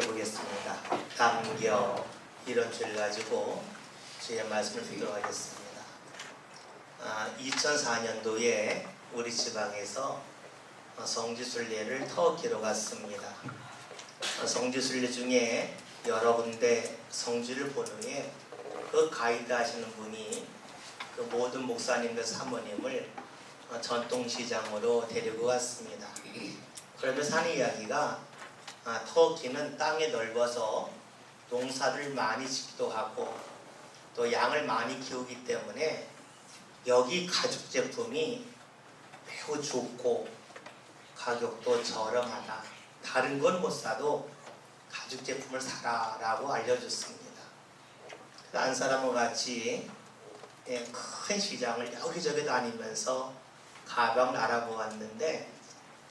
보겠습니다. 감격 이런 주를 가지고 주의 말씀을 듣도록 하겠습니다. 2004년도에 우리 지방에서 성지순례를 터키로 갔습니다. 성지순례 중에 여러 군데 성지를 본 후에 그 가이드 하시는 분이 그 모든 목사님들 사모님을 전통시장으로 데리고 갔습니다. 그러면서 하는 이야기가 터키는 땅이 넓어서 농사를 많이 짓기도 하고 또 양을 많이 키우기 때문에 여기 가죽 제품이 매우 좋고 가격도 저렴하다. 다른 건 못 사도 가죽 제품을 사라 라고 알려줬습니다. 한 사람과 같이 큰 시장을 여기저기 다니면서 가방을 알아보았는데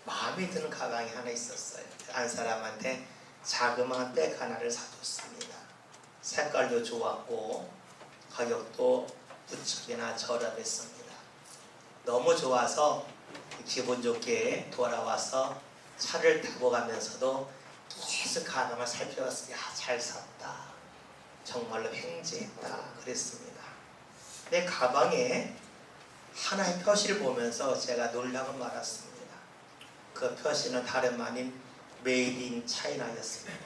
마음에 드는 가방이 하나 있었어요. 한 사람한테 자그마한 백 하나를 사줬습니다. 색깔도 좋았고 가격도 부쩍이나 저렴했습니다. 너무 좋아서 기분 좋게 돌아와서 차를 타고 가면서도 계속 가방을 살펴봤어요. 잘 샀다. 정말로 횡재했다. 그랬습니다. 내 가방에 하나의 표시를 보면서 제가 놀라고 말았습니다. 그 표시는 다름 아닌 메이드 인 차이나였습니다.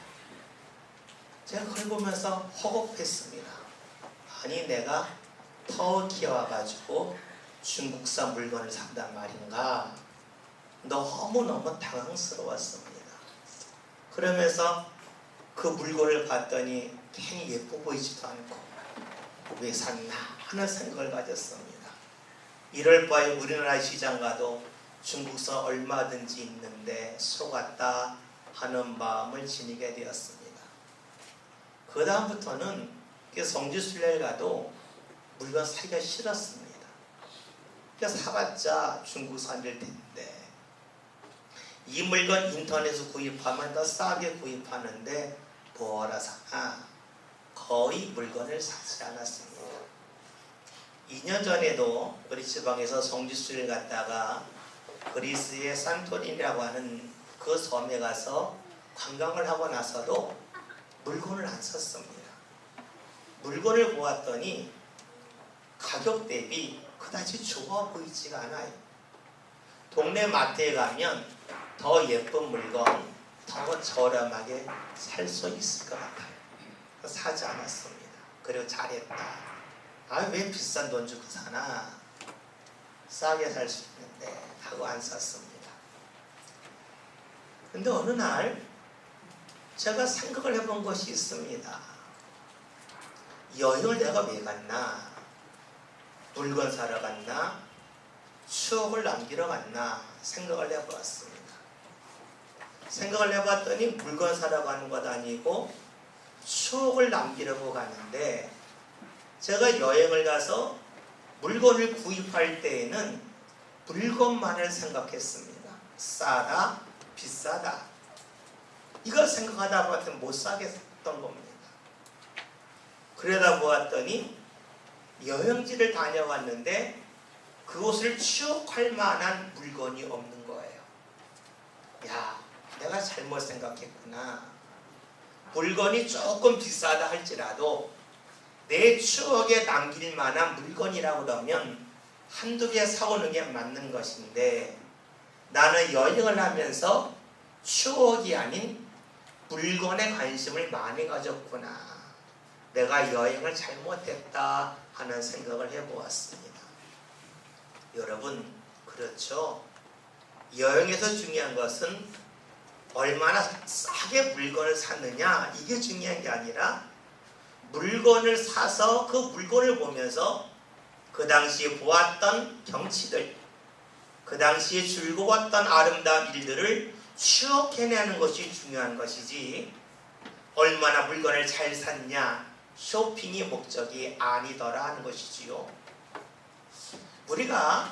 제가 그걸 보면서 허겁했습니다. 아니 내가 터키에 와가지고 중국산 물건을 산단 말인가. 너무너무 당황스러웠습니다. 그러면서 그 물건을 봤더니 괜히 예뻐 보이지도 않고 왜 샀나 하는 생각을 가졌습니다. 이럴 바에 우리나라 시장 가도 중국산 얼마든지 있는데 속았다 하는 마음을 지니게 되었습니다. 그 다음부터는 성지순례를 가도 물건 사기가 싫었습니다. 사봤자 중국산일 텐데 이 물건 인터넷에서 구입하면 더 싸게 구입하는데 뭐하러 사나 거의 물건을 사지 않았습니다. 2년 전에도 우리 지방에서 성지순례를 갔다가 그리스의 산토리니라고 하는 그 섬에 가서 관광을 하고 나서도 물건을 안 샀습니다. 물건을 보았더니 가격 대비 그다지 좋아 보이지가 않아요. 동네 마트에 가면 더 예쁜 물건, 더 저렴하게 살 수 있을 것 같아요. 사지 않았습니다. 그리고 잘했다. 왜 비싼 돈 주고 사나? 싸게 살 수 있는데 하고 안 샀습니다. 근데 어느 날 제가 생각을 해본 것이 있습니다. 여행을 내가 왜 갔나? 물건 사러 갔나? 추억을 남기러 갔나? 생각을 해보았습니다. 생각을 해봤더니 물건 사러 가는 것 아니고 추억을 남기려고 가는데 제가 여행을 가서 물건을 구입할 때에는 물건만을 생각했습니다. 싸다, 비싸다. 이걸 생각하다 보았더니 못 사겠던 겁니다. 그러다 보았더니 여행지를 다녀왔는데 그곳을 추억할 만한 물건이 없는 거예요. 야, 내가 잘못 생각했구나. 물건이 조금 비싸다 할지라도 내 추억에 남길 만한 물건이라고 그러면 한두 개 사오는 게 맞는 것인데 나는 여행을 하면서 추억이 아닌 물건에 관심을 많이 가졌구나. 내가 여행을 잘못했다 하는 생각을 해보았습니다. 여러분, 그렇죠? 여행에서 중요한 것은 얼마나 싸게 물건을 샀느냐 이게 중요한 게 아니라 물건을 사서 그 물건을 보면서 그 당시에 보았던 경치들, 그 당시에 즐거웠던 아름다운 일들을 추억해내는 것이 중요한 것이지 얼마나 물건을 잘 샀냐 쇼핑이 목적이 아니더라 하는 것이지요. 우리가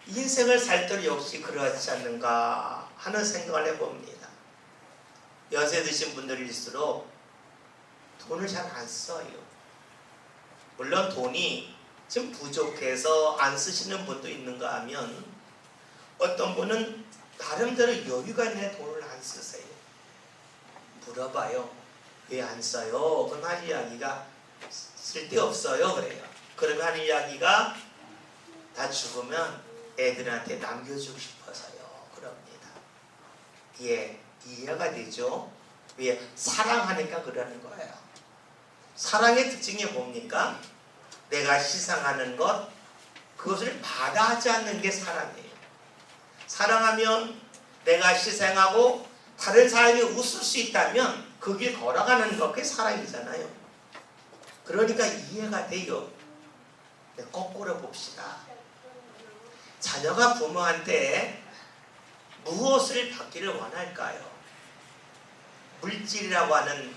인생을 살 때 역시 그렇지 않는가 하는 생각을 해봅니다. 연세 드신 분들일수록 돈을 잘 안 써요. 물론 돈이 좀 부족해서 안 쓰시는 분도 있는가 하면 어떤 분은 나름대로 여유가 있는 돈을 안 쓰세요. 물어봐요. 왜 안 써요? 그럼 할 이야기가 쓸데없어요 그래요. 그러면 할 이야기가 다 죽으면 애들한테 남겨주고 싶어서요 그럽니다. 예, 이해가 되죠? 왜? 사랑하니까 그러는 거예요. 사랑의 특징이 뭡니까? 내가 희생하는 것, 그것을 마다하지 않는 게 사랑이에요. 사랑하면 내가 희생하고 다른 사람이 웃을 수 있다면 그 길 걸어가는 것, 그게 사랑이잖아요. 그러니까 이해가 돼요. 네, 거꾸로 봅시다. 자녀가 부모한테 무엇을 받기를 원할까요? 물질이라고 하는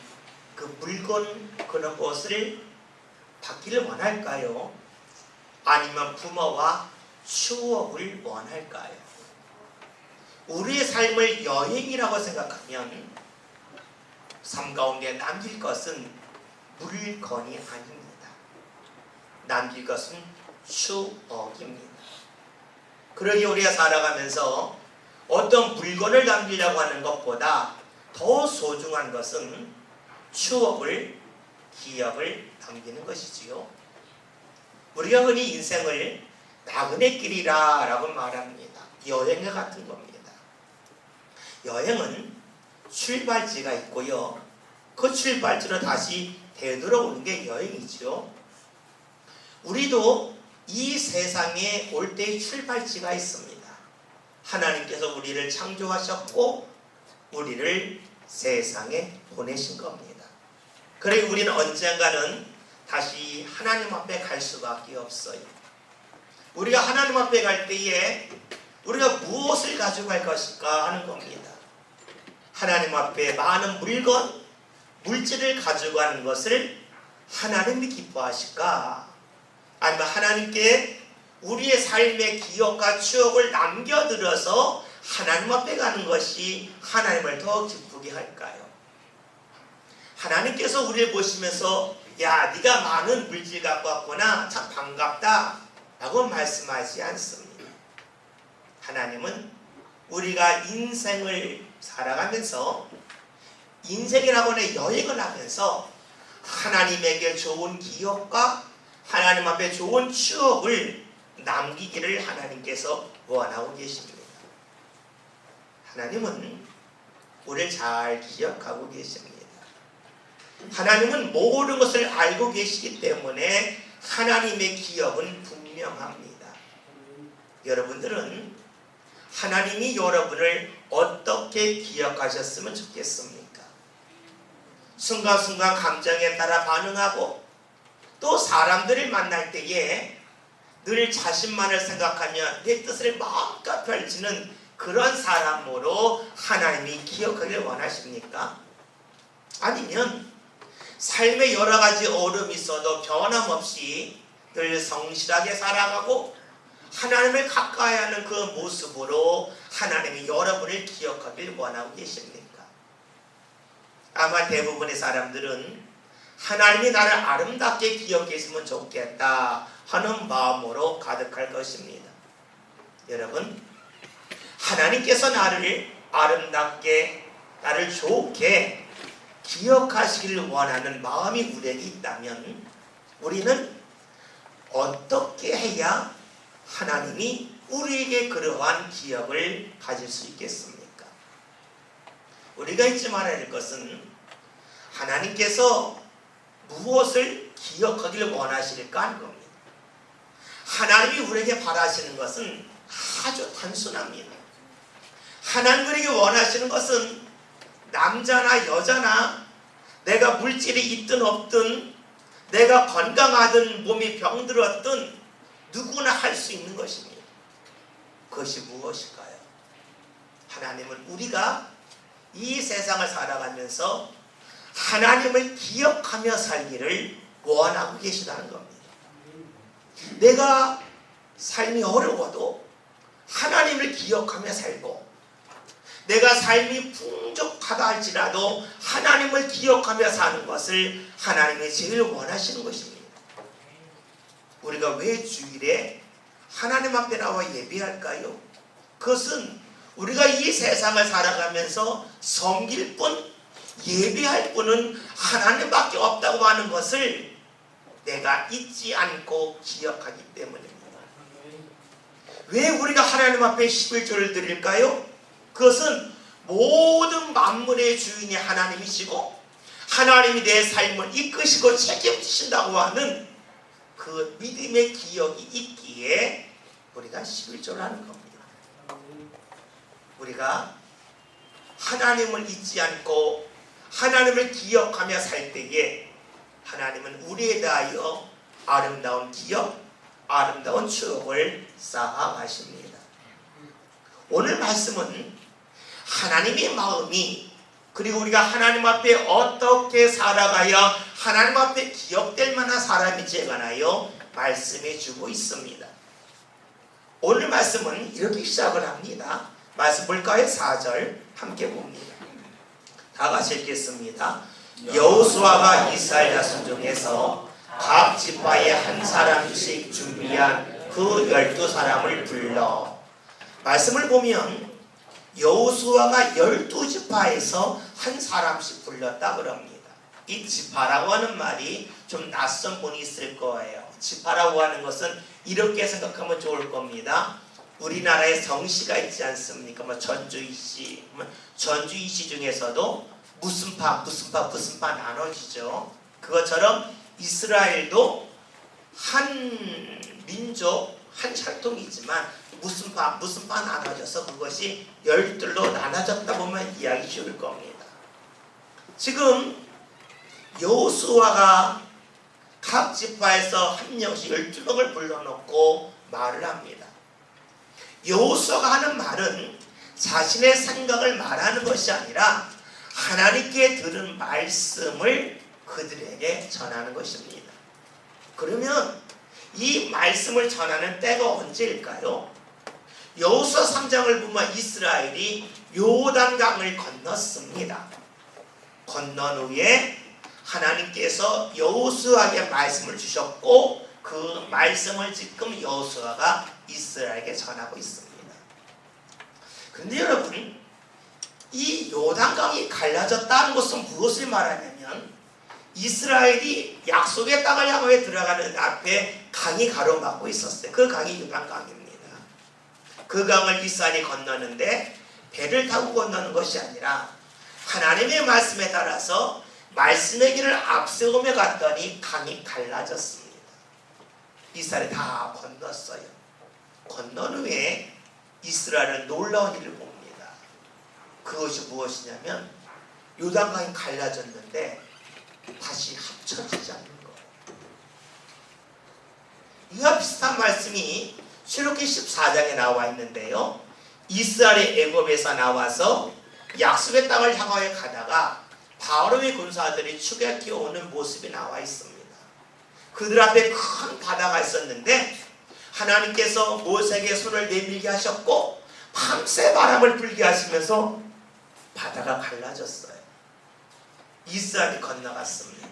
그 물건, 그런 것을 받기를 원할까요? 아니면 부모와 추억을 원할까요? 우리의 삶을 여행이라고 생각하면 삶 가운데 남길 것은 물건이 아닙니다. 남길 것은 추억입니다. 그러기에 우리가 살아가면서 어떤 물건을 남기려고 하는 것보다 더 소중한 것은 추억을, 기억을 남기는 것이지요. 우리가 흔히 인생을 나그네 길이라 라고 말합니다. 여행과 같은 겁니다. 여행은 출발지가 있고요. 그 출발지로 다시 되돌아오는 게 여행이죠. 우리도 이 세상에 올 때의 출발지가 있습니다. 하나님께서 우리를 창조하셨고 우리를 세상에 보내신 겁니다. 그래 우리는 언젠가는 다시 하나님 앞에 갈 수밖에 없어요. 우리가 하나님 앞에 갈 때에 우리가 무엇을 가지고 갈 것일까 하는 겁니다. 하나님 앞에 많은 물건, 물질을 가지고 가는 것을 하나님이 기뻐하실까? 아니면 하나님께 우리의 삶의 기억과 추억을 남겨드려서 하나님 앞에 가는 것이 하나님을 더 기쁘게 할까요? 하나님께서 우리를 보시면서 야, 네가 많은 물질 갖고 왔구나, 참 반갑다 라고 말씀하지 않습니다. 하나님은 우리가 인생을 살아가면서 인생이라고 하는 여행을 하면서 하나님에게 좋은 기억과 하나님 앞에 좋은 추억을 남기기를 하나님께서 원하고 계십니다. 하나님은 우리를 잘 기억하고 계십니다. 하나님은 모든 것을 알고 계시기 때문에 하나님의 기억은 분명합니다. 여러분들은 하나님이 여러분을 어떻게 기억하셨으면 좋겠습니까? 순간순간 감정에 따라 반응하고 또 사람들을 만날 때에 늘 자신만을 생각하며 내 뜻을 마음껏 펼치는 그런 사람으로 하나님이 기억하기를 원하십니까? 아니면 삶에 여러 가지 어려움이 있어도 변함없이 늘 성실하게 살아가고 하나님을 가까이 하는 그 모습으로 하나님이 여러분을 기억하길 원하고 계십니까? 아마 대부분의 사람들은 하나님이 나를 아름답게 기억했으면 좋겠다 하는 마음으로 가득할 것입니다. 여러분, 하나님께서 나를 아름답게, 나를 좋게 기억하시길 원하는 마음이 우리에게 있다면 우리는 어떻게 해야 하나님이 우리에게 그러한 기억을 가질 수 있겠습니까? 우리가 잊지 말아야 할 것은 하나님께서 무엇을 기억하기를 원하실까 하는 겁니다. 하나님이 우리에게 바라시는 것은 아주 단순합니다. 하나님 우리에게 원하시는 것은 남자나 여자나 내가 물질이 있든 없든 내가 건강하든 몸이 병들었든 누구나 할 수 있는 것입니다. 그것이 무엇일까요? 하나님은 우리가 이 세상을 살아가면서 하나님을 기억하며 살기를 원하고 계시다는 겁니다. 내가 삶이 어려워도 하나님을 기억하며 살고 내가 삶이 풍족하다 할지라도 하나님을 기억하며 사는 것을 하나님이 제일 원하시는 것입니다. 우리가 왜 주일에 하나님 앞에 나와 예배할까요? 그것은 우리가 이 세상을 살아가면서 섬길 뿐 예배할 분은 하나님밖에 없다고 하는 것을 내가 잊지 않고 기억하기 때문입니다. 왜 우리가 하나님 앞에 11조를 드릴까요? 그것은 모든 만물의 주인이 하나님이시고 하나님이 내 삶을 이끄시고 책임지신다고 하는 그 믿음의 기억이 있기에 우리가 11조를 하는 겁니다. 우리가 하나님을 잊지 않고 하나님을 기억하며 살 때에 하나님은 우리에 대하여 아름다운 기억, 아름다운 추억을 쌓아가십니다. 오늘 말씀은 하나님의 마음이 그리고 우리가 하나님 앞에 어떻게 살아가야 하나님 앞에 기억될 만한 사람인지에 관하여 말씀해 주고 있습니다. 오늘 말씀은 이렇게 시작을 합니다. 말씀 볼까요? 4절 함께 봅니다. 다 같이 읽겠습니다. 여호수아가 이스라엘 자손 중에서 각 지파에 한 사람씩 준비한 그 12사람을 불러. 말씀을 보면 여호수아가 12지파에서 한 사람씩 불렀다 그럽니다. 이 지파라고 하는 말이 좀 낯선 분이 있을 거예요. 지파라고 하는 것은 이렇게 생각하면 좋을 겁니다. 우리나라에 성씨가 있지 않습니까? 전주이씨, 전주이씨 중에서도 무슨 파 나눠지죠. 그것처럼 이스라엘도 한 민족, 한 혈통이지만 무슨 파 나눠져서 그것이 12로 나눠졌다 보면 이야기 쉬울 겁니다. 지금 여호수아가 각 지파에서 한 명씩 12명을 불러놓고 말을 합니다. 여호수아가 하는 말은 자신의 생각을 말하는 것이 아니라 하나님께 들은 말씀을 그들에게 전하는 것입니다. 그러면 이 말씀을 전하는 때가 언제일까요? 여호수아 3장을 보면 이스라엘이 요단강을 건넜습니다. 건넌 후에 하나님께서 여호수아에게 말씀을 주셨고 그 말씀을 지금 여호수아가 이스라엘에게 전하고 있습니다. 그런데 여러분, 이 요단강이 갈라졌다는 것은 무엇을 말하냐면 이스라엘이 약속의 땅을 향해 들어가는 앞에 강이 가로막고 있었어요. 그 강이 요단강입니다. 그 강을 이스라엘이 건너는데 배를 타고 건너는 것이 아니라 하나님의 말씀에 따라서 말씀의 길을 앞세우며 갔더니 강이 갈라졌습니다. 이스라엘이 다 건넜어요. 건넌 후에 이스라엘은 놀라운 일을 봅니다. 그것이 무엇이냐면 요단강이 갈라졌는데 다시 합쳐지지 않는 거예요. 이와 비슷한 말씀이 출애굽기 14장에 나와 있는데요. 이스라엘이 애굽에서 나와서 약속의 땅을 향하여 가다가 바로의 군사들이 추격해 오는 모습이 나와 있습니다. 그들 앞에 큰 바다가 있었는데 하나님께서 모세에게 손을 내밀게 하셨고 밤새 바람을 불게 하시면서 바다가 갈라졌어요. 이스라엘이 건너갔습니다.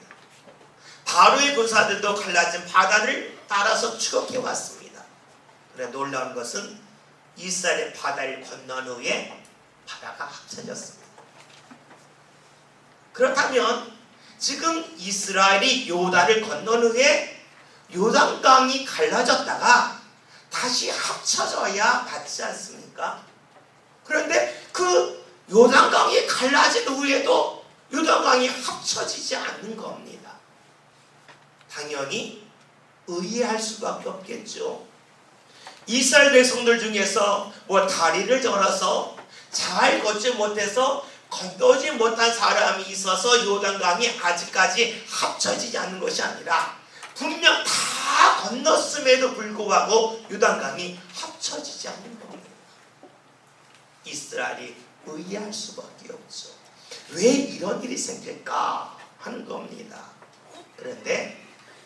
바로의 군사들도 갈라진 바다를 따라서 추격해 왔습니다. 그런데 놀라운 것은 이스라엘의 바다를 건넌 후에 바다가 합쳐졌습니다. 그렇다면 지금 이스라엘이 요단을 건넌 후에 요단강이 갈라졌다가 다시 합쳐져야 맞지 않습니까? 그런데 그 요단강이 갈라진 후에도 요단강이 합쳐지지 않는 겁니다. 당연히 의아할 수밖에 없겠죠. 이스라엘 백성들 중에서 다리를 저어서 잘 걷지 못해서 건너지 못한 사람이 있어서 요단강이 아직까지 합쳐지지 않는 것이 아니라 분명 다 건넜음에도 불구하고 요단강이 합쳐지지 않는 겁니다. 이스라엘이 의아할 수밖에 없죠. 왜 이런 일이 생길까 하는 겁니다. 그런데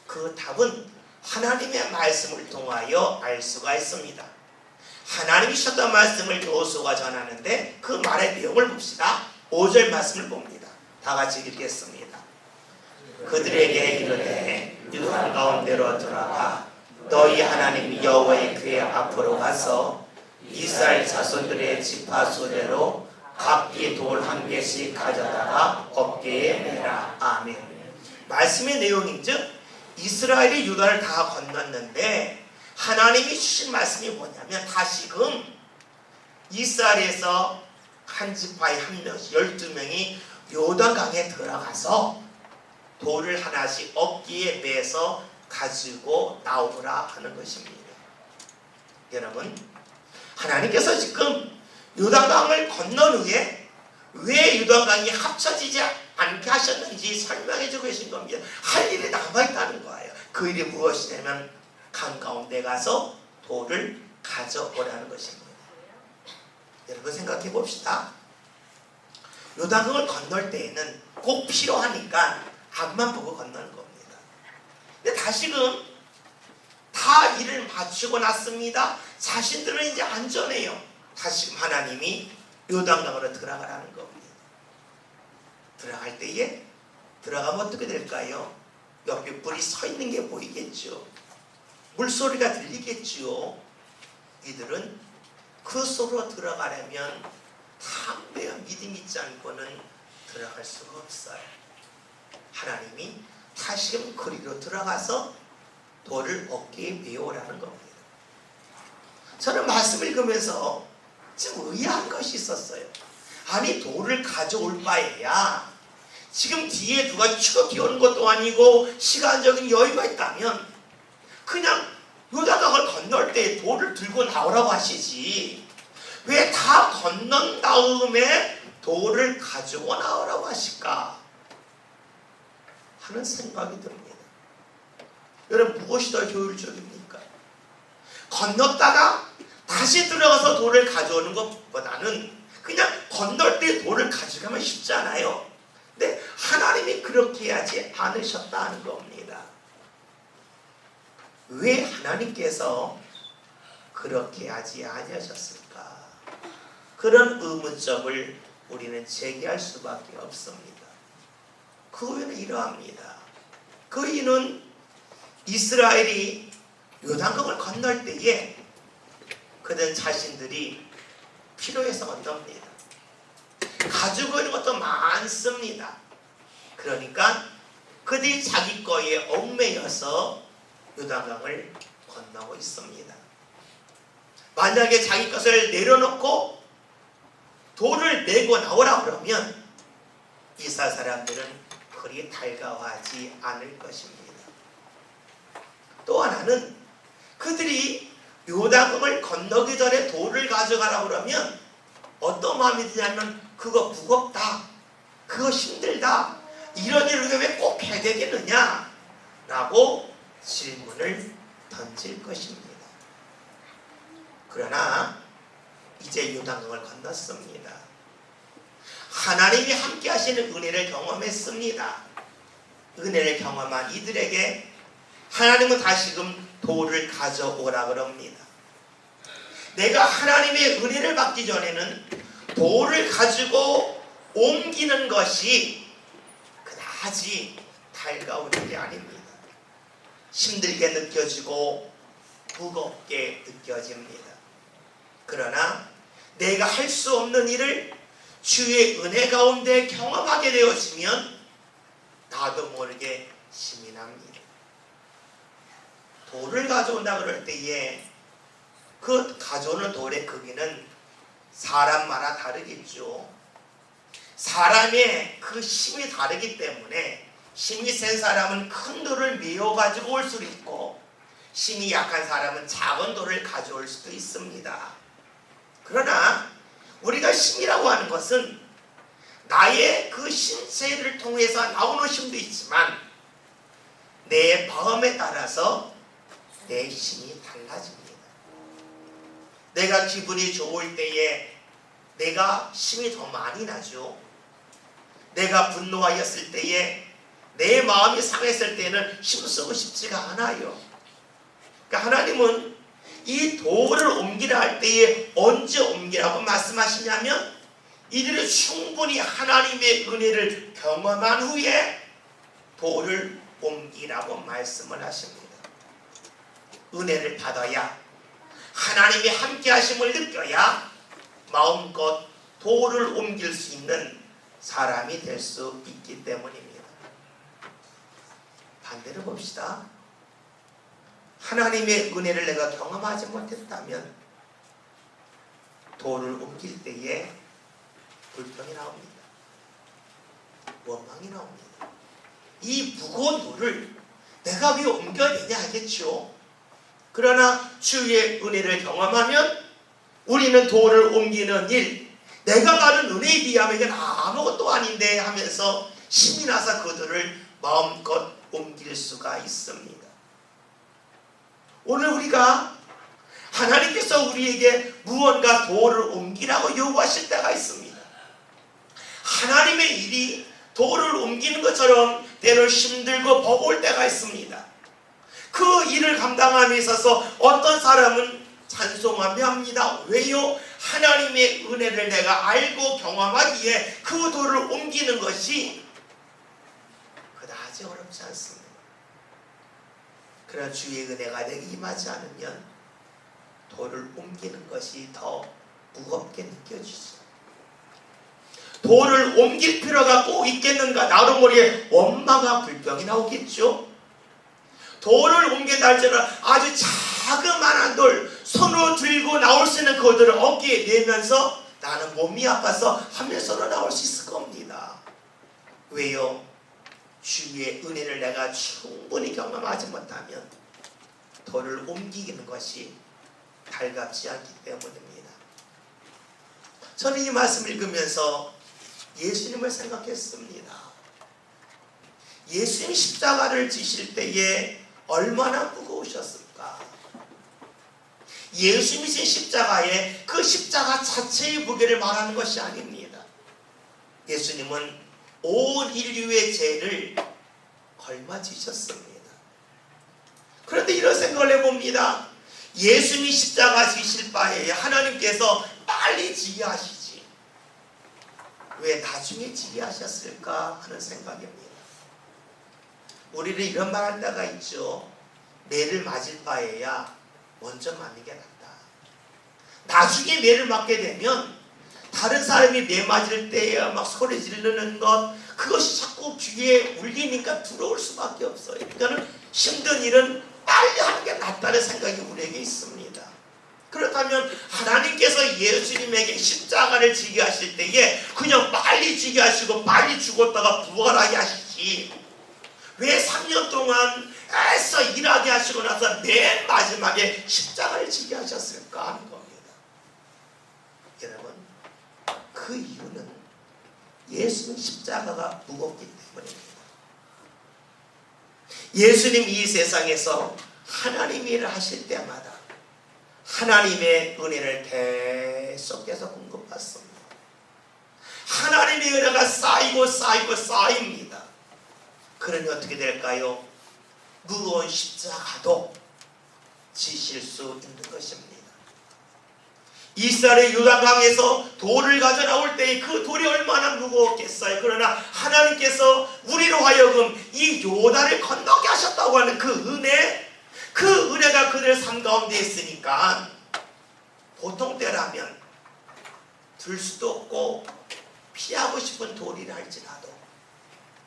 그 답은 하나님의 말씀을 통하여 알 수가 있습니다. 하나님이 주셨던 말씀을 여호수아가 전하는데 그 말의 내용을 봅시다. 5절 말씀을 봅니다. 다 같이 읽겠습니다. 그들에게 이르되 요단 가운데로 들어가 너희 하나님 여호와의 궤 앞으로 가서 이스라엘 자손들의 지파 수대로 각기 돌 한 개씩 가져다가 어깨에 매라. 아멘. 말씀의 내용인즉 이스라엘이 유다를 다 건넜는데 하나님이 주신 말씀이 뭐냐면 다시금 이스라엘에서 한 지파의 한 명씩 12명이 요단강에 들어가서 돌을 하나씩 어깨에 매서 가지고 나오라 하는 것입니다. 여러분, 하나님께서 지금 요단강을 건넌 후에 왜 요단강이 합쳐지지 않게 하셨는지 설명해 주고 계신 겁니다. 할 일이 남아있다는 거예요. 그 일이 무엇이냐면 강 가운데 가서 돌을 가져오라는 것입니다. 여러분 생각해 봅시다. 요단강을 건널 때에는 꼭 필요하니까 앞만 보고 건너는 겁니다. 근데 다시금 다 일을 마치고 났습니다. 자신들은 이제 안전해요. 다시금 하나님이 요단강으로 들어가라는 겁니다. 들어갈 때에 들어가면 어떻게 될까요? 옆에 뿔이 서 있는 게 보이겠죠. 물소리가 들리겠죠. 이들은 그 속으로 들어가려면 담대한 믿음 있지 않고는 들어갈 수가 없어요. 하나님이 다시금 거리로 들어가서 돌을 어깨에 메우라는 겁니다. 저는 말씀 읽으면서 좀 의아한 것이 있었어요. 아니 돌을 가져올 바에야 지금 뒤에 누가 추격해 오는 것도 아니고 시간적인 여유가 있다면 그냥 요단강을 건널 때 돌을 들고 나오라고 하시지 왜 다 건넌 다음에 돌을 가지고 나오라고 하실까 하는 생각이 듭니다. 여러분 무엇이 더 효율적입니까? 건넜다가 다시 들어가서 돌을 가져오는 것보다는 그냥 건널 때 돌을 가져가면 쉽잖아요. 근데 하나님이 그렇게 하지 않으셨다는 겁니다. 왜 하나님께서 그렇게 하지 아니하셨을까? 그런 의문점을 우리는 제기할 수밖에 없습니다. 그 이유는 이러합니다. 그 이유는 이스라엘이 요단강을 건널 때에 그들 자신들이 필요해서 건넙니다. 가지고 있는 것도 많습니다. 그러니까 그들이 자기 거에 얽매여서 요단강을 건너고 있습니다. 만약에 자기 것을 내려놓고 돌을 메고 나오라 그러면 이스라엘 사람들은 그리 달가워하지 않을 것입니다. 또 하나는 그들이 요단강을 건너기 전에 돌을 가져가라고 그러면 어떤 마음이 드냐면 그거 무겁다, 그거 힘들다, 이런 일을 왜 꼭 해야 되겠느냐 라고 질문을 던질 것입니다. 그러나 이제 요단강을 건넜습니다. 하나님이 함께 하시는 은혜를 경험했습니다. 은혜를 경험한 이들에게 하나님은 다시금 돌을 가져오라 그럽니다. 내가 하나님의 은혜를 받기 전에는 돌을 가지고 옮기는 것이 그다지 달가운 일이 아닙니다. 힘들게 느껴지고 무겁게 느껴집니다. 그러나 내가 할 수 없는 일을 주의 은혜 가운데 경험하게 되어지면 나도 모르게 힘이 납니다. 돌을 가져온다 그럴 때에 그 가져오는 돌의 크기는 사람마다 다르겠죠. 사람의 그 힘이 다르기 때문에 힘이 센 사람은 큰 돌을 메어 가지고 올 수도 있고 힘이 약한 사람은 작은 돌을 가져올 수도 있습니다. 그러나 우리가 힘이라고 하는 것은 나의 그 신체를 통해서 나오는 힘도 있지만 내 마음에 따라서 내 힘이 달라집니다. 내가 기분이 좋을 때에 내가 힘이 더 많이 나죠. 내가 분노하였을 때에 내 마음이 상했을 때는 힘쓰고 싶지가 않아요. 그러니까 하나님은 이 돌을 옮기라 할 때에 언제 옮기라고 말씀하시냐면 이들이 충분히 하나님의 은혜를 경험한 후에 돌을 옮기라고 말씀을 하십니다. 은혜를 받아야 하나님의 함께 하심을 느껴야 마음껏 돌을 옮길 수 있는 사람이 될 수 있기 때문입니다. 반대로 봅시다. 하나님의 은혜를 내가 경험하지 못했다면 돌을 옮길 때에 불평이 나옵니다. 원망이 나옵니다. 이 무거운 돌을 내가 왜 옮겨내냐 하겠죠. 그러나 주의 은혜를 경험하면 우리는 돌을 옮기는 일, 내가 받은 은혜에 비하면 이건 아무것도 아닌데 하면서 신이 나서 그들을 마음껏 옮길 수가 있습니다. 오늘 우리가 하나님께서 우리에게 무언가 돌을 옮기라고 요구하실 때가 있습니다. 하나님의 일이 돌을 옮기는 것처럼 때로 힘들고 버거울 때가 있습니다. 그 일을 감당함에 있어서 어떤 사람은 찬송하며 합니다. 왜요? 하나님의 은혜를 내가 알고 경험하기에 그 돌을 옮기는 것이 그다지 어렵지 않습니다. 그러나 주의 은혜가 내게 임하지 않으면 돌을 옮기는 것이 더 무겁게 느껴지죠. 돌을 옮길 필요가 꼭 있겠는가? 나도 모르게 원망과 불평이 나오겠죠. 돌을 옮긴다 할지라도 아주 자그마한 돌, 손으로 들고 나올 수 있는 그들을 어깨에 내면서 나는 몸이 아파서 하면서도 나올 수 있을 겁니다. 왜요? 주의 은혜를 내가 충분히 경험하지 못하면 돌을 옮기는 것이 달갑지 않기 때문입니다. 저는 이 말씀을 읽으면서 예수님을 생각했습니다. 예수님 십자가를 지실 때에 얼마나 무거우셨을까? 예수님이 진 십자가에 그 십자가 자체의 무게를 말하는 것이 아닙니다. 예수님은 온 인류의 죄를 걸맞으셨습니다. 그런데 이런 생각을 해봅니다. 예수님이 십자가 지실 바에 하나님께서 빨리 지게 하시지 왜 나중에 지게 하셨을까 하는 생각입니다. 우리는 이런 말 할 때가 있죠. 매를 맞을 바에야 먼저 맞는 게 낫다. 나중에 매를 맞게 되면 다른 사람이 매 맞을 때에 막 소리 지르는 것, 그것이 자꾸 귀에 울리니까 두려울 수밖에 없어요. 그러니까 힘든 일은 빨리 하는 게 낫다는 생각이 우리에게 있습니다. 그렇다면 하나님께서 예수님에게 십자가를 지게 하실 때에 그냥 빨리 지게 하시고 빨리 죽었다가 부활하게 하시지 왜 3년 동안 애써 일하게 하시고 나서 맨 마지막에 십자가를 지게 하셨을까 하는 겁니다. 여러분, 그 이유는 예수님 십자가가 무겁기 때문입니다. 예수님 이 세상에서 하나님 일을 하실 때마다 하나님의 은혜를 계속해서 공급받습니다. 하나님의 은혜가 쌓이고 쌓입니다. 그러니 어떻게 될까요? 무거운 십자가도 지실 수 있는 것입니다. 이스라엘의 요단강에서 돌을 가져 나올 때에 그 돌이 얼마나 무거웠겠어요. 그러나 하나님께서 우리로 하여금 이 요단을 건너게 하셨다고 하는 그 은혜가 그들의 삶 가운데 있으니까 보통 때라면 들 수도 없고 피하고 싶은 돌이라 할지라도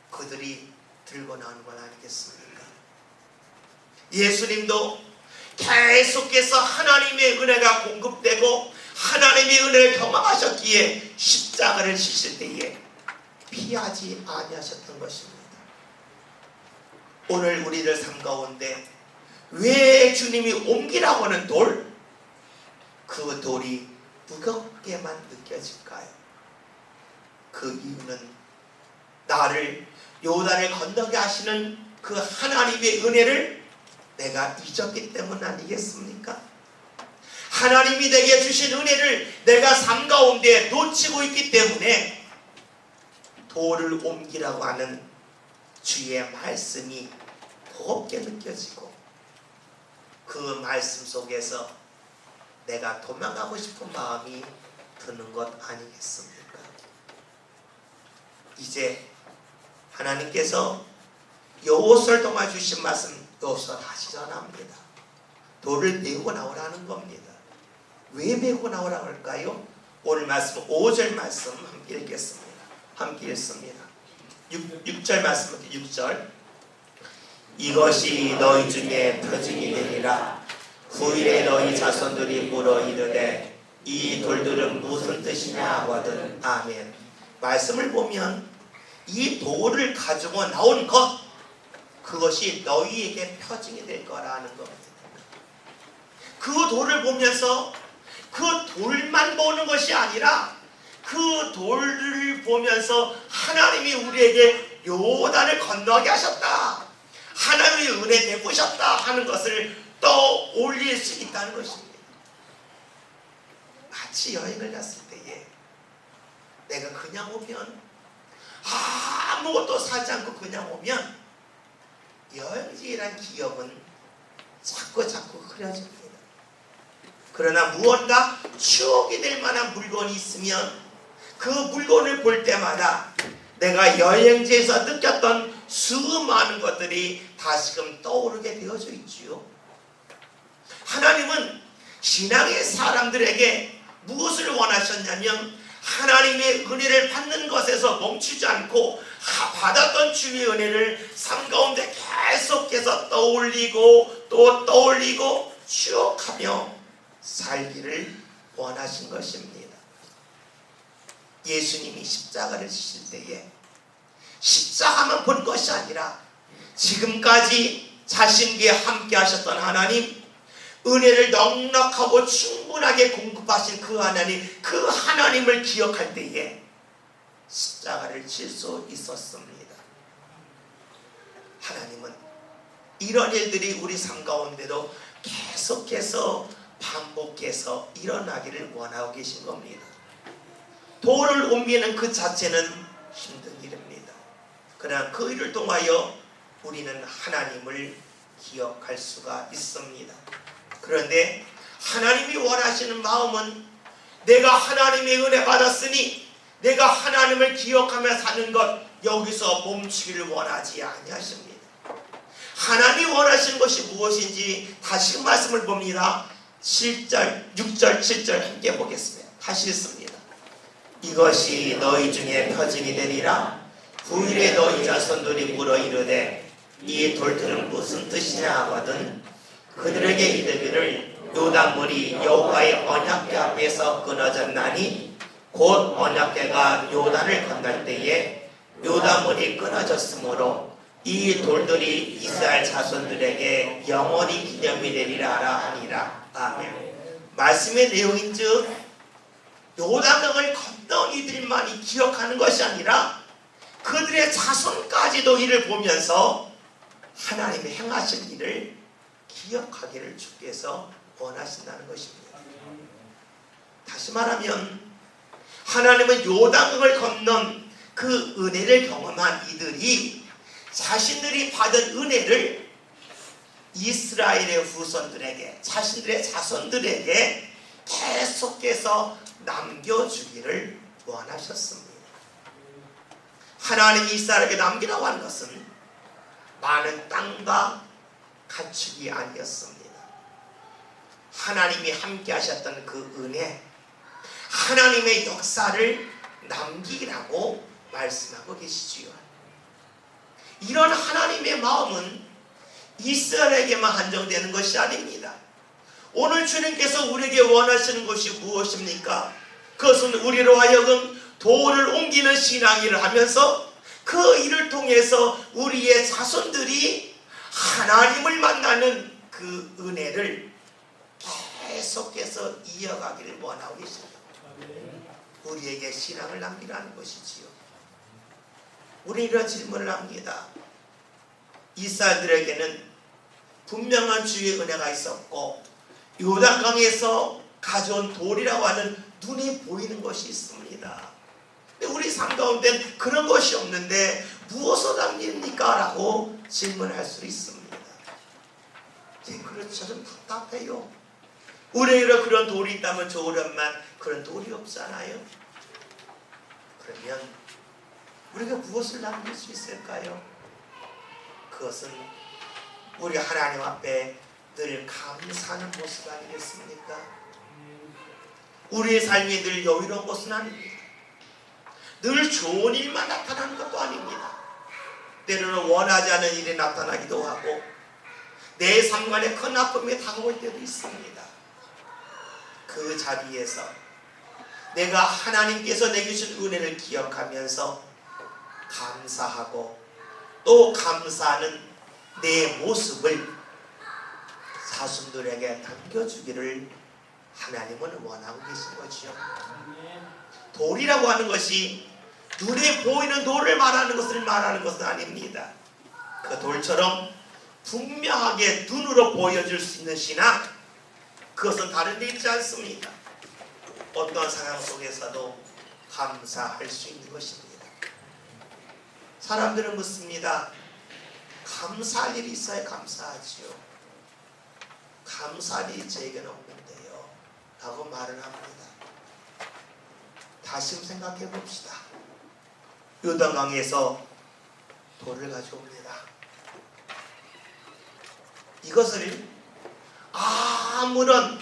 그들이 들고 나오는 건 아니겠습니까? 예수님도 계속해서 하나님의 은혜가 공급되고 하나님의 은혜를 경험하셨기에 십자가를 지실 때에 피하지 아니하셨던 것입니다. 오늘 우리들 삶 가운데 왜 주님이 옮기라고 하는 돌, 그 돌이 무겁게만 느껴질까요? 그 이유는 나를 요단을 건너게 하시는 그 하나님의 은혜를 내가 잊었기 때문 아니겠습니까? 하나님이 내게 주신 은혜를 내가 삶 가운데 놓치고 있기 때문에 돌을 옮기라고 하는 주의 말씀이 무겁게 느껴지고 그 말씀 속에서 내가 도망가고 싶은 마음이 드는 것 아니겠습니까? 이제 하나님께서 여호수아를 통해 주신 말씀 여호수아 다시 전합니다. 돌을 메고 나오라는 겁니다. 왜 메고 나오라고 할까요? 오늘 말씀 5절 말씀 함께 읽겠습니다. 함께 읽습니다. 6절 말씀 6절. 이것이 너희 중에 표징이 되리라. 후일에 너희 자손들이 물어 이르되 이 돌들은 무슨 뜻이냐 하거든. 아멘. 말씀을 보면 이 돌을 가지고 나온 것, 그것이 너희에게 표징이 될 거라는 겁니다. 그 돌을 보면서 그 돌만 보는 것이 아니라 그 돌을 보면서 하나님이 우리에게 요단을 건너게 하셨다, 하나님의 은혜 베푸셨다 하는 것을 떠올릴 수 있다는 것입니다. 마치 여행을 갔을 때에 내가 그냥 오면, 아무것도 사지 않고 그냥 오면 여행지라는 기억은 자꾸 흐려집니다. 그러나 무언가 추억이 될 만한 물건이 있으면 그 물건을 볼 때마다 내가 여행지에서 느꼈던 수많은 것들이 다시금 떠오르게 되어져 있지요. 하나님은 신앙의 사람들에게 무엇을 원하셨냐면 하나님의 은혜를 받는 것에서 멈추지 않고 받았던 주의 은혜를 삶 가운데 계속해서 떠올리고 또 떠올리고 추억하며 살기를 원하신 것입니다. 예수님이 십자가를 지실 때에 십자가만 본 것이 아니라 지금까지 자신께 함께 하셨던 하나님, 은혜를 넉넉하고 충분하게 공급하신 그 하나님을 기억할 때에 십자가를 칠 수 있었습니다. 하나님은 이런 일들이 우리 삶 가운데도 계속해서 반복해서 일어나기를 원하고 계신 겁니다. 돌을 옮기는 그 자체는 힘든 일입니다. 그러나 그 일을 통하여 우리는 하나님을 기억할 수가 있습니다. 그런데 하나님이 원하시는 마음은 내가 하나님의 은혜 받았으니 내가 하나님을 기억하며 사는 것, 여기서 멈추기를 원하지 아니하십니다. 하나님이 원하시는 것이 무엇인지 다시 말씀을 봅니다. 7절, 6절, 7절 함께 보겠습니다. 다시 읽습니다. 이것이 너희 중에 표징이 되리라. 후일에 너희 자손들이 물어 이르되 이 돌들은 무슨 뜻이냐 하거든. 그들에게 이르기를 요단물이 여호와의 언약궤 앞에서 끊어졌나니 곧 언약궤가 요단을 건널 때에 요단물이 끊어졌으므로 이 돌들이 이스라엘 자손들에게 영원히 기념이 되리라 하니라. 아멘. 말씀의 내용인즉 요단강을 건넌 이들만이 기억하는 것이 아니라 그들의 자손까지도 이를 보면서 하나님이 행하신 일을 기억하기를 주께서 원하신다는 것입니다. 다시 말하면 하나님은 요단강을 건넌 그 은혜를 경험한 이들이 자신들이 받은 은혜를 이스라엘의 후손들에게, 자신들의 자손들에게 계속해서 남겨주기를 원하셨습니다. 하나님이 이스라엘에게 남기라고 한 것은 많은 땅과 가축이 아니었습니다. 하나님이 함께 하셨던 그 은혜, 하나님의 역사를 남기라고 말씀하고 계시지요. 이런 하나님의 마음은 이스라엘에게만 한정되는 것이 아닙니다. 오늘 주님께서 우리에게 원하시는 것이 무엇입니까? 그것은 우리로 하여금 돌을 옮기는 신앙일을 하면서 그 일을 통해서 우리의 자손들이 하나님을 만나는 그 은혜를 계속해서 이어가기를 원하고 계십니다. 우리에게 신앙을 남기라는 것이지요. 우리 이런 질문을 합니다. 이스라엘들에게는 분명한 주의 은혜가 있었고 요단강에서 가져온 돌이라고 하는 눈에 보이는 것이 있습니다. 우리 삶 가운데는 그런 것이 없는데 무엇을 남깁니까? 라고 질문할 수 있습니다. 그렇죠. 좀 답답해요. 우리에게 그런 돌이 있다면 좋으련만 그런 돌이 없잖아요. 그러면 우리가 무엇을 남길 수 있을까요? 그것은 우리 하나님 앞에 늘 감사하는 모습 아니겠습니까? 우리의 삶이 늘 여유로운 것은 아닙니다. 늘 좋은 일만 나타나는 것도 아닙니다. 때로는 원하지 않은 일이 나타나기도 하고 내 삶간에 큰 아픔이 다가올 때도 있습니다. 그 자리에서 내가 하나님께서 내게 주신 은혜를 기억하면서 감사하고 또 감사하는 내 모습을 사순들에게 남겨주기를 하나님은 원하고 계신 거지요. 돌이라고 하는 것이 눈에 보이는 돌을 말하는 것은 아닙니다. 그 돌처럼 분명하게 눈으로 보여줄 수 있는 신앙, 그것은 다른 데 있지 않습니다. 어떤 상황 속에서도 감사할 수 있는 것입니다. 사람들은 묻습니다. 감사할 일이 있어야 감사하지요. 감사할 일이 저에게는 없는데요 라고 말을 합니다. 다시 생각해 봅시다. 요단강에서 돌을 가져옵니다. 이것을 아무런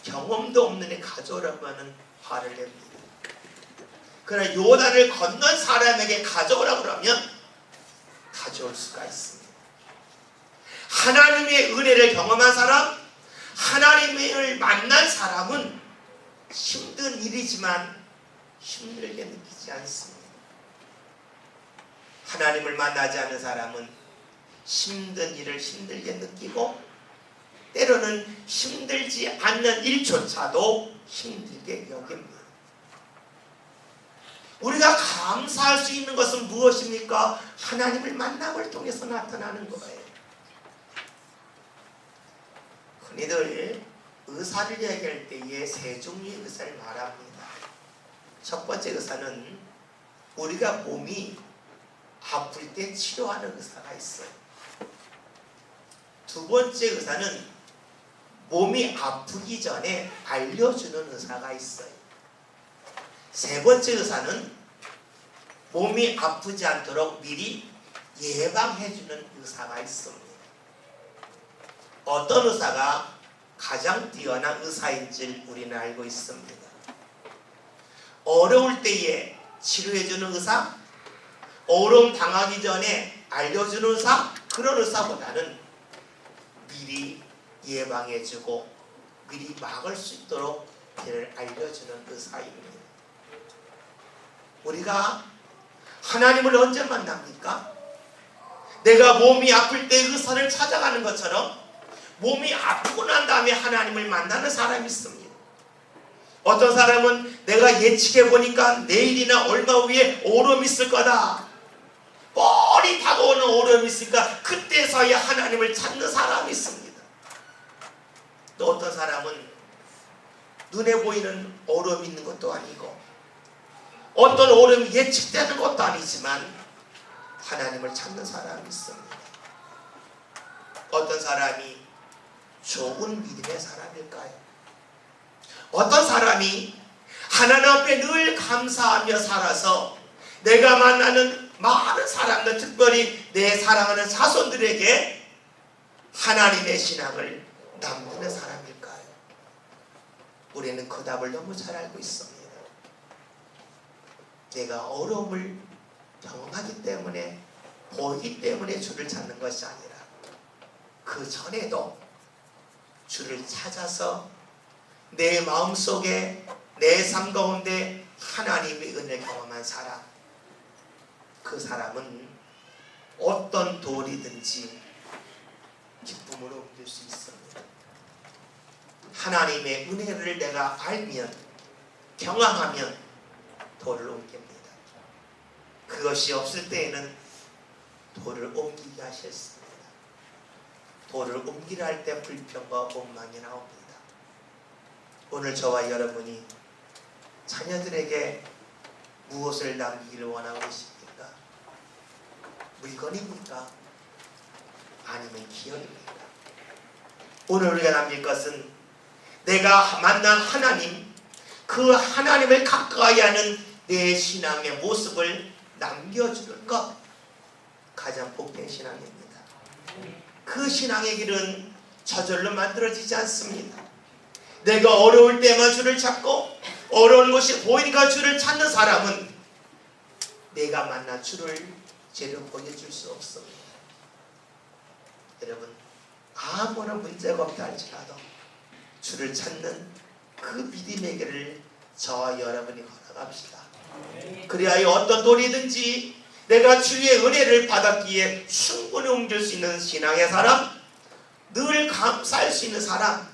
경험도 없는 애 가져오라고 하는 화를 냅니다. 그러나 요단을 건넌 사람에게 가져오라고 하면 가져올 수가 있습니다. 하나님의 은혜를 경험한 사람, 하나님을 만난 사람은 힘든 일이지만 힘들게 느끼지 않습니다. 하나님을 만나지 않은 사람은 힘든 일을 힘들게 느끼고 때로는 힘들지 않는 일조차도 힘들게 여깁니다. 우리가 감사할 수 있는 것은 무엇입니까? 하나님을 만남을 통해서 나타나는 거예요. 흔히들 의사를 얘기할 때에 세 종류의 의사를 말합니다. 첫 번째 의사는 우리가 몸이 아플 때 치료하는 의사가 있어요. 두 번째 의사는 몸이 아프기 전에 알려주는 의사가 있어요. 세 번째 의사는 몸이 아프지 않도록 미리 예방해주는 의사가 있습니다. 어떤 의사가 가장 뛰어난 의사인지 우리는 알고 있습니다. 어려울 때에 치료해주는 의사, 어려움 당하기 전에 알려주는 의사, 그런 의사보다는 미리 예방해주고 미리 막을 수 있도록 그를 알려주는 의사입니다. 우리가 하나님을 언제 만납니까? 내가 몸이 아플 때 의사를 찾아가는 것처럼 몸이 아프고 난 다음에 하나님을 만나는 사람이 있습니다. 어떤 사람은 내가 예측해 보니까 내일이나 얼마 후에 오름이 있을 거다. 뻔히 다가오는 오름이 있으니까 그때서야 하나님을 찾는 사람이 있습니다. 또 어떤 사람은 눈에 보이는 오름이 있는 것도 아니고 어떤 오름이 예측되는 것도 아니지만 하나님을 찾는 사람이 있습니다. 어떤 사람이 좋은 믿음의 사람일까요? 어떤 사람이 하나님 앞에 늘 감사하며 살아서 내가 만나는 많은 사람들, 특별히 내 사랑하는 자손들에게 하나님의 신앙을 남기는 사람일까요? 우리는 그 답을 너무 잘 알고 있습니다. 내가 어려움을 경험하기 때문에 보이기 때문에 주를 찾는 것이 아니라 그 전에도 주를 찾아서 내 마음속에 내 삶 가운데 하나님의 은혜를 경험한 사람, 그 사람은 어떤 돌이든지 기쁨으로 옮길 수 있습니다. 하나님의 은혜를 내가 알면 경험하면 돌을 옮깁니다. 그것이 없을 때에는 돌을 옮기기 하셨습니다. 돌을 옮기려 할 때 불평과 원망이 나옵니다. 오늘 저와 여러분이 자녀들에게 무엇을 남기기를 원하고 계십니까? 물건입니까? 아니면 기억입니까? 오늘 우리가 남길 것은 내가 만난 하나님, 그 하나님을 가까이 하는 내 신앙의 모습을 남겨주는 것, 가장 복된 신앙입니다. 그 신앙의 길은 저절로 만들어지지 않습니다. 내가 어려울 때만 주를 찾고 어려운 것이 보이니까 주를 찾는 사람은 내가 만난 주를 제대로 보여줄 수 없습니다. 여러분, 아무런 문제가 없다 할지라도 주를 찾는 그 믿음의 길을 저와 여러분이 걸어갑시다. 그래야 어떤 돈이든지 내가 주의 은혜를 받았기에 충분히 옮길 수 있는 신앙의 사람, 늘 감사할 수 있는 사람,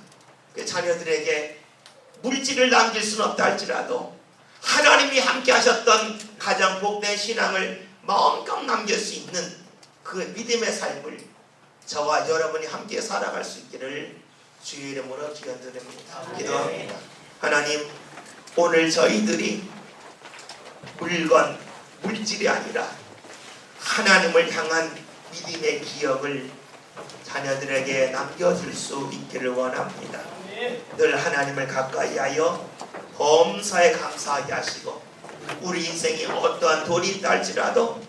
그 자녀들에게 물질을 남길 수는 없다 할지라도 하나님이 함께 하셨던 가장 복된 신앙을 마음껏 남길 수 있는 그 믿음의 삶을 저와 여러분이 함께 살아갈 수 있기를 주의 이름으로 기원드립니다. 기도합니다. 하나님, 오늘 저희들이 물건, 물질이 아니라 하나님을 향한 믿음의 기억을 자녀들에게 남겨줄 수 있기를 원합니다. 늘 하나님을 가까이 하여 범사에 감사하게 하시고 우리 인생이 어떠한 돈이 있다 할지라도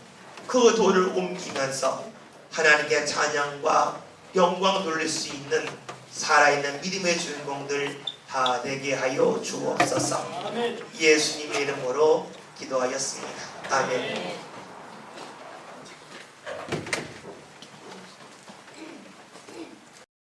그 돈을 옮기면서 하나님께 찬양과 영광 돌릴 수 있는 살아있는 믿음의 주인공들 다 되게 하여 주옵소서. 예수님의 이름으로 기도하였습니다. 아멘.